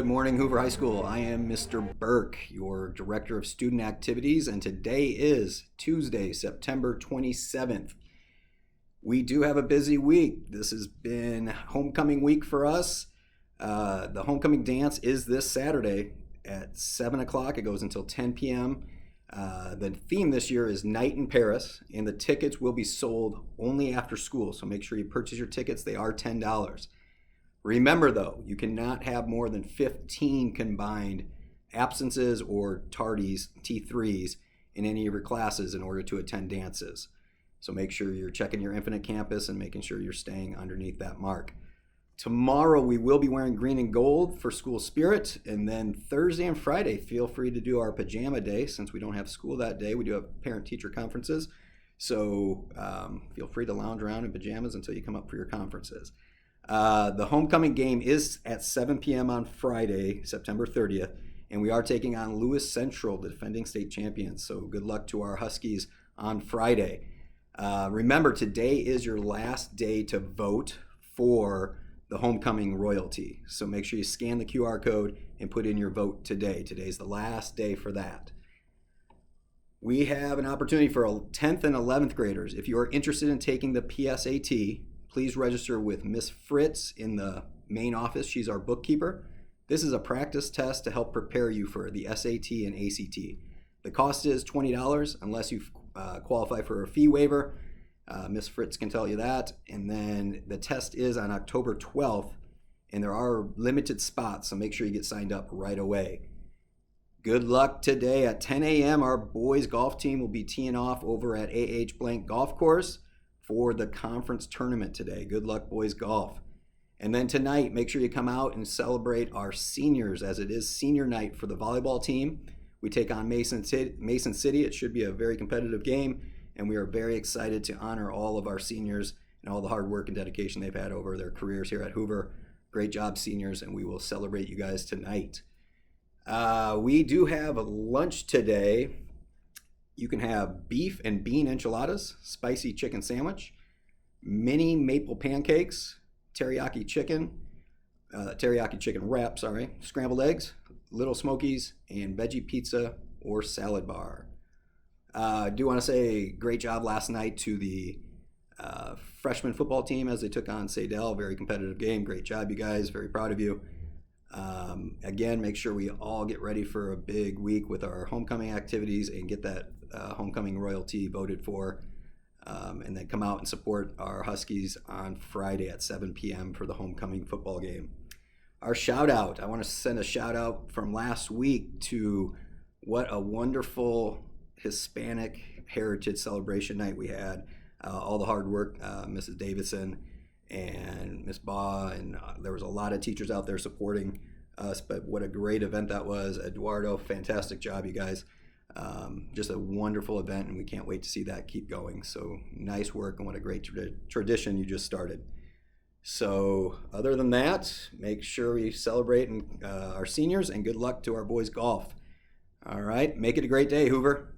Good morning, Hoover High School. I am Mr. Burke, your Director of Student Activities, and today is Tuesday, September 27th. We do have a busy week. This has been homecoming week for us. The homecoming dance is this Saturday at 7 o'clock. It goes until 10 p.m. The theme this year is Night in Paris, and the tickets will be sold only after school, so make sure you purchase your tickets. They are $10. Remember, though, you cannot have more than 15 combined absences or tardies, T3s, in any of your classes in order to attend dances. So make sure you're checking your Infinite Campus and making sure you're staying underneath that mark. Tomorrow we will be wearing green and gold for school spirit, and then Thursday and Friday, feel free to do our pajama day. Since we don't have school that day, we do have parent-teacher conferences. So feel free to lounge around in pajamas until you come up for your conferences. The homecoming game is at 7 p.m. on Friday, September 30th, and we are taking on Lewis Central, the defending state champions. So good luck to our Huskies on Friday. Remember, today is your last day to vote for the homecoming royalty. So make sure you scan the QR code and put in your vote today. Today's the last day for that. We have an opportunity for 10th and 11th graders. If you are interested in taking the PSAT, please register with Miss Fritz in the main office. She's our bookkeeper. This is a practice test to help prepare you for the SAT and ACT. The cost is $20 unless you qualify for a fee waiver. Miss Fritz can tell you that. And then the test is on October 12th, and there are limited spots, so make sure you get signed up right away. Good luck today. At 10 a.m., our boys golf team will be teeing off over at A.H. Blank Golf Course for the conference tournament today. Good luck, boys golf. And then tonight, make sure you come out and celebrate our seniors, as it is senior night for the volleyball team. We take on Mason City. It should be a very competitive game, and we are very excited to honor all of our seniors and all the hard work and dedication they've had over their careers here at Hoover. Great job, seniors, and we will celebrate you guys tonight. We do have a lunch today. You can have beef and bean enchiladas, spicy chicken sandwich, mini maple pancakes, teriyaki chicken wrap, scrambled eggs, little smokies, and veggie pizza or salad bar. I do want to say great job last night to the freshman football team as they took on Sadell. Very competitive game. Great job, you guys. Very proud of you. Again, make sure we all get ready for a big week with our homecoming activities and get that homecoming royalty voted for, and then come out and support our Huskies on Friday at 7 p.m. for the homecoming football game. Our shout out, I want to send a shout out from last week to what a wonderful Hispanic heritage celebration night we had. All the hard work, Mrs. Davidson and Miss Baugh, and there was a lot of teachers out there supporting us, but what a great event that was. Eduardo, fantastic job, you guys. Just a wonderful event, and we can't wait to see that keep going. So nice work, and what a great tradition you just started. So other than that, make sure we celebrate our seniors, and good luck to our boys golf. All right, make it a great day, Hoover.